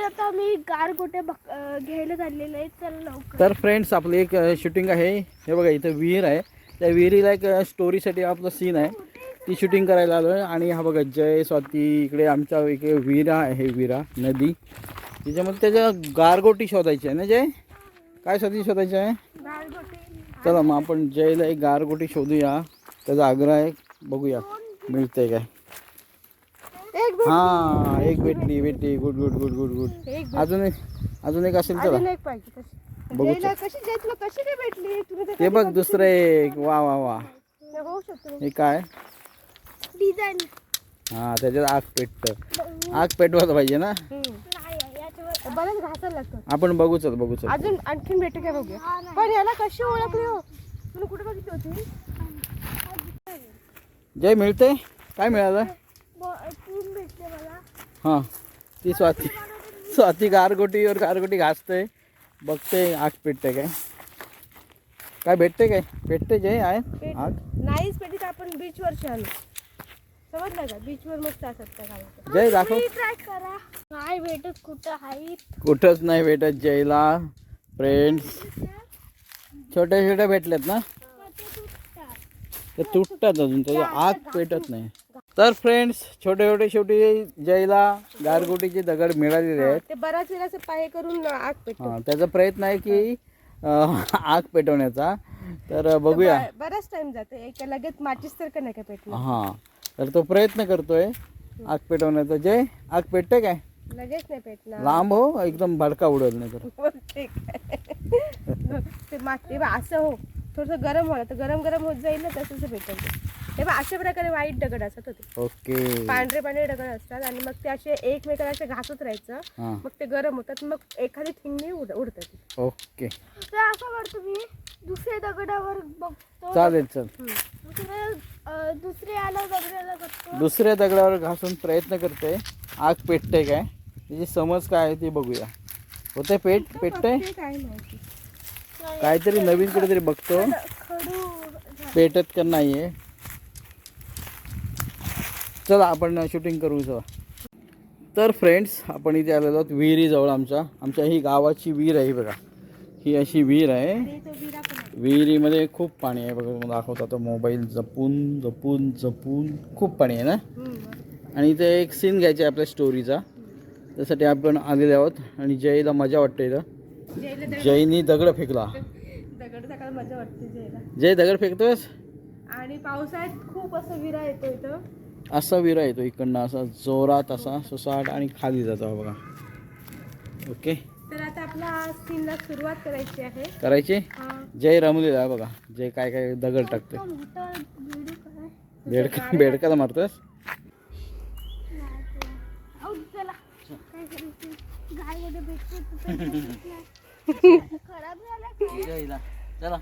आता मी गारगोटे घ्यायला चाललेलो आहे. चल लवकर. तर फ्रेंड्स आपली एक शूटिंग आहे. हे बघा इथं विहीर आहे. त्या विहिरीला एक स्टोरीसाठी आपलं सीन आहे, ती शूटिंग करायला आलो आहे. आणि हा बघा जय स्वाती इकडे आमच्या इकडे विहिरा आहे, विहिरा नदी. त्याच्यामध्ये त्याच्या गारगोटी शोधायची आहे ना जय? काय शोधायची आहे? चला मग आपण जयला एक गारगोटी शोधूया. त्याचा आग्रह आहे, बघूया मिळते काय. हा एक भेटली. Good good good good good. अजून एक असेल चला बघू. ते बघ दुसरं एक. वा वा वा. हे काय डिझाईन. हा त्याच्यात आग पेटतं. आग पेटवायला पाहिजे ना. बरंच घासायला लागतं. आपण बघू चल. अजून आणखीन भेटू काय बघूया. पण याला कशी ओळखली हो? तुला कुठे बघितली होती? जय मिळते काय मिळालं? भेटले मला. हां ती स्वाती गारगोटी घासते, बघते आग पेटते काय भेटते जय आहे आग. नाहीच पेटीत. आपण बीचवर आलो, समजलं का? बीचवर मस्त असत. जय दाखव. ट्राय करा. नाही भेटत. कुठं आहे? कुठंच नाही भेटत जयला. फ्रेंड्स छोट्या भेटलेत ना, ते तुटतात अजून, त्याची आग पेटत नाही. तर फ्रेंड्स छोटे शेवटी जयला गारगोटीचे दगड मिळालेले आहेत. ते बराच वेळा पाय करून आग पेटतो. हां त्याचा प्रयत्न आहे की आग पेटवण्याचा. तर बघूया. बराच टाइम जाते. एक लगेच माचीस तर नाही का पेटलं. हां तर तो प्रयत्न करतोय आग पेटवण्याचा. जय आग पेटते काय? लगेच नाही पेटणार. लांब हो, एकदम भडका उडल नाही तर. ठीक आहे. ते माती असं हो थोडंसं गरम व्हायला, तर गरम होत जाईल ना, तसंच भेटेल. हे बघ अशा प्रकारे वाईट दगड असतात होते. ओके. पांढरे दगड असतात आणि मग ते असे एकमेकाला असे घासत राहायचं. मग ते गरम होतात, मग एखादी थिंगणी उडतात. ओके असं करतो मी. दुसऱ्या दगडावर बघतो. चालेल चल. दुसऱ्या दगडावर घासून प्रयत्न करते आग पेटते काय, त्याची समज काय आहे ती बघूया. होते पेटते काहीतरी नवीन कुठेतरी बघतो, पेटत का नाहीये. चला आपण शूटिंग करू. चला तर फ्रेंड्स आपण इथे आलेलो आहोत विहिरीजवळ. आमच्या ही गावाची विहीर आहे बघा. ही अशी विहीर आहे. विहिरीमध्ये खूप पाणी आहे बघा. मला दाखवतो आता मोबाईल. जपून खूप पाणी आहे ना. आणि इथे एक सीन घ्यायचा आहे आपल्या स्टोरीचा, त्यासाठी आपण आलेले आहोत. आणि जयला मजा वाटते इथं. जयनी दगड फेकला. मजा वाटते जय दगड फेकतोस. आणि पावसाळ्यात खूप असं विरा येतो इथं. असा विरा येतो इकडनं, असा जोरात असा सुसाट आणि खाली जातो बघा. ओके तर आता आपला सीनला सुरुवात करायची आहे. जय रमलेला आहे बघा. जय काय दगड टाकते. बेडकाला मारतोस. खराब झाला. चला